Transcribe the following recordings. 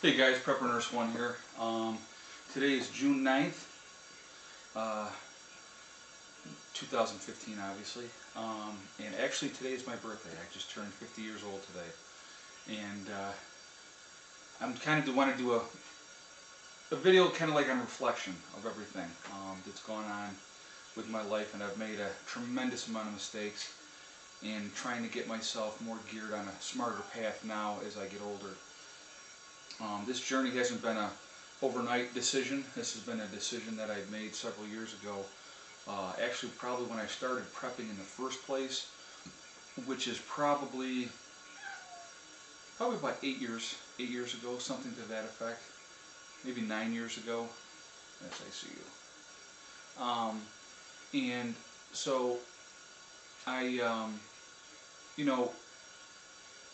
Hey guys, Prepper Nurse 1 here. Today is June 9th, uh, 2015 obviously, and actually today is my birthday. I just turned 50 years old today, and I'm kind of want to do a video kind of like on reflection of everything that's gone on with my life, and I've made a tremendous amount of mistakes, and trying to get myself more geared on a smarter path now as I get older. This journey hasn't been a overnight decision. This has been a decision that I made several years ago. Actually, probably when I started prepping in the first place, which is probably about 8 years ago, something to that effect. Maybe 9 years ago. Yes, I see you. And so I,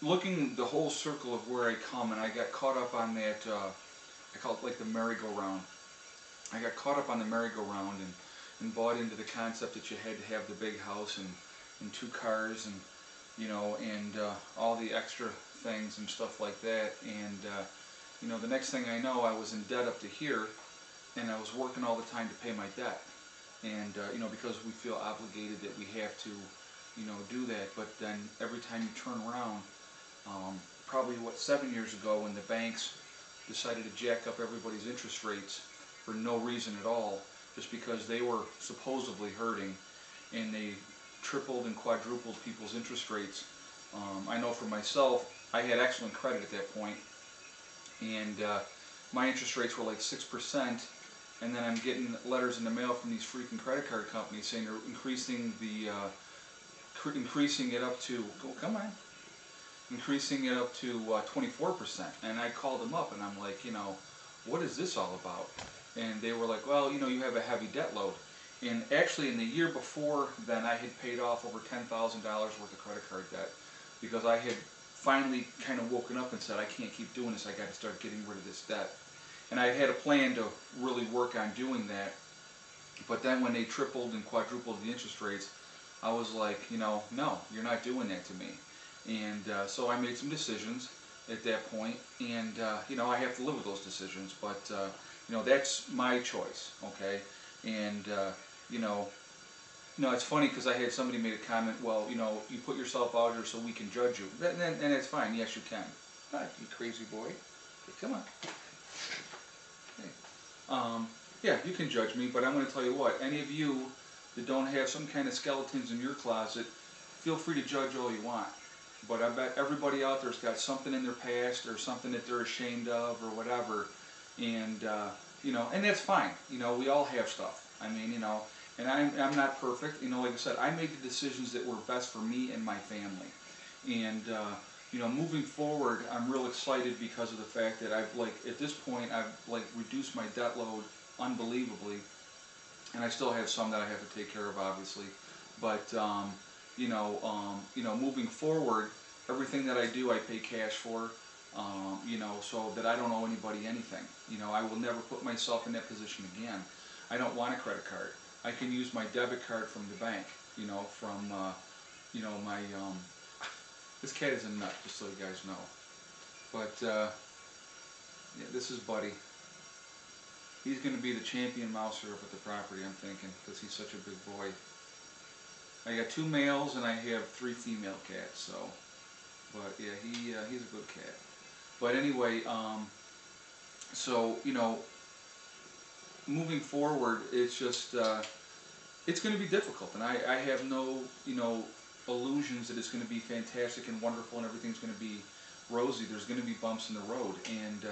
looking the whole circle of where I come, and I got caught up on that, I call it like the merry-go-round. I got caught up on the merry-go-round and bought into the concept that you had to have the big house and 2 cars and, and all the extra things and stuff like that. And, the next thing I know, I was in debt up to here, and I was working all the time to pay my debt. And, because we feel obligated that we have to, do that. But then every time you turn around, probably 7 years ago, when the banks decided to jack up everybody's interest rates for no reason at all, just because they were supposedly hurting, and they tripled and quadrupled people's interest rates. I know for myself, I had excellent credit at that point, and my interest rates were like 6%, and then I'm getting letters in the mail from these freaking credit card companies saying they're increasing it up to, increasing it up to 24%. And I called them up and I'm like, what is this all about? And they were like, well, you have a heavy debt load. And actually in the year before then, I had paid off over $10,000 worth of credit card debt, because I had finally kind of woken up and said, I can't keep doing this, I got to start getting rid of this debt. And I had a plan to really work on doing that. But then when they tripled and quadrupled the interest rates, I was like, no, you're not doing that to me. And so I made some decisions at that point, and I have to live with those decisions, but that's my choice, okay? And it's funny because I had somebody made a comment, well, you put yourself out here so we can judge you, and that's fine. Yes, you can. All right, you crazy boy. Hey, come on. Hey. Yeah, you can judge me, but I'm going to tell you what, any of you that don't have some kind of skeletons in your closet, feel free to judge all you want. But I bet everybody out there's got something in their past, or something that they're ashamed of, or whatever. And and that's fine. We all have stuff. I mean, and I'm not perfect. Like I said, I made the decisions that were best for me and my family. And moving forward, I'm real excited because of the fact that at this point, I've reduced my debt load unbelievably. And I still have some that I have to take care of, obviously. But moving forward, everything that I do, I pay cash for, so that I don't owe anybody anything. I will never put myself in that position again. I don't want a credit card. I can use my debit card from the bank, from, my, this cat is a nut, just so you guys know. But, yeah, this is Buddy. He's going to be the champion mouser up at the property, I'm thinking, because he's such a big boy. I got 2 males and I have 3 female cats, so, but yeah, he's a good cat. But anyway, so, moving forward, it's just, it's going to be difficult, and I have no, illusions that it's going to be fantastic and wonderful and everything's going to be rosy. There's going to be bumps in the road, and,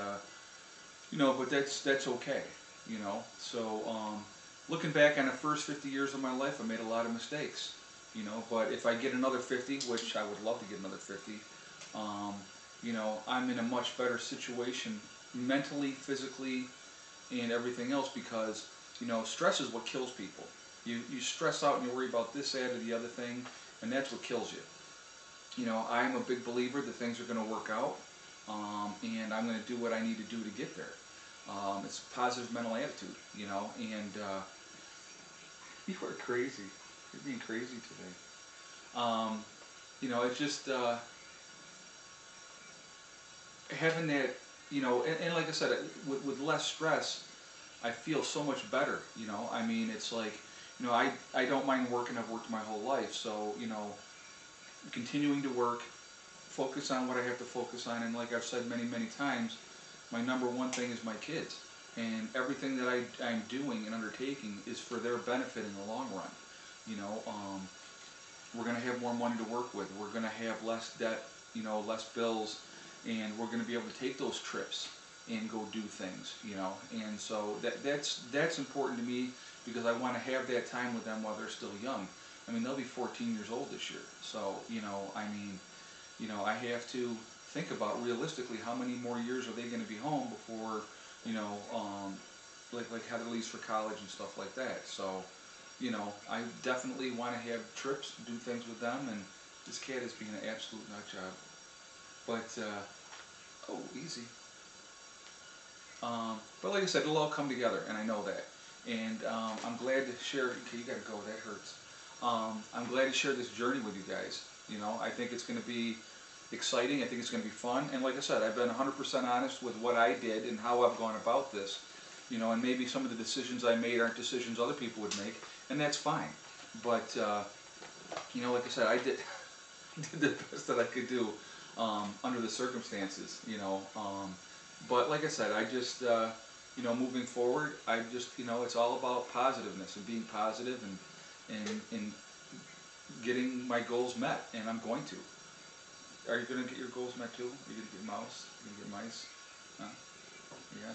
but that's okay, so, looking back on the first 50 years of my life, I made a lot of mistakes, but if I get another 50, which I would love to get another 50, I'm in a much better situation mentally, physically, and everything else, because, stress is what kills people. You stress out and you worry about this, that, or the other thing, and that's what kills you. I'm a big believer that things are going to work out, and I'm going to do what I need to do to get there. It's a positive mental attitude, and you are crazy. You're being crazy today. It's just having that you know, and like I said, with less stress, I feel so much better, you know. I mean, it's like, you know, I don't mind working. I've worked my whole life, so, you know, continuing to work, focus on what I have to focus on, and like I've said many, many times, my number one thing is my kids. And everything that I'm doing and undertaking is for their benefit in the long run. You know, we're going to have more money to work with. We're going to have less debt, you know, less bills, and we're going to be able to take those trips and go do things, you know. And so that's important to me because I want to have that time with them while they're still young. I mean, they'll be 14 years old this year. So, you know, I mean, you know, I have to think about realistically how many more years are they going to be home before, you know, like how to leave for college and stuff like that. So, you know, I definitely want to have trips, do things with them, and this cat is being an absolute nut job. But, oh, easy. But like I said, it'll all come together, and I know that. And I'm glad to share. Okay, you gotta go. That hurts. I'm glad to share this journey with you guys. You know, I think it's going to be exciting. I think it's going to be fun. And like I said, I've been 100% honest with what I did and how I've gone about this. You know, and maybe some of the decisions I made aren't decisions other people would make, and that's fine. But you know, like I said, I did did the best that I could do under the circumstances. You know, but like I said, I just you know, moving forward, I just, you know, it's all about positiveness and being positive and getting my goals met, and I'm going to. Are you going to get your goals met too? Are you going to get mouse? Are you going to get mice? Huh? Yeah.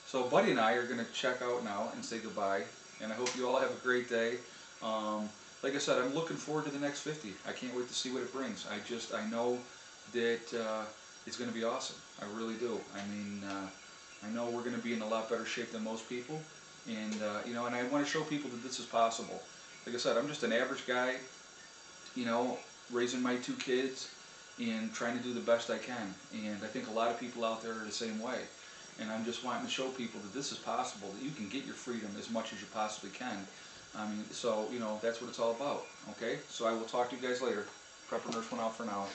So Buddy and I are going to check out now and say goodbye, and I hope you all have a great day. Like I said, I'm looking forward to the next 50. I can't wait to see what it brings. I know that it's going to be awesome. I really do. I mean, I know we're going to be in a lot better shape than most people, and you know, and I want to show people that this is possible. Like I said, I'm just an average guy, you know, raising my 2 kids and trying to do the best I can. And I think a lot of people out there are the same way. And I'm just wanting to show people that this is possible, that you can get your freedom as much as you possibly can. I mean, so, you know, that's what it's all about. Okay? So I will talk to you guys later. Prepper Nurse 1 out for now.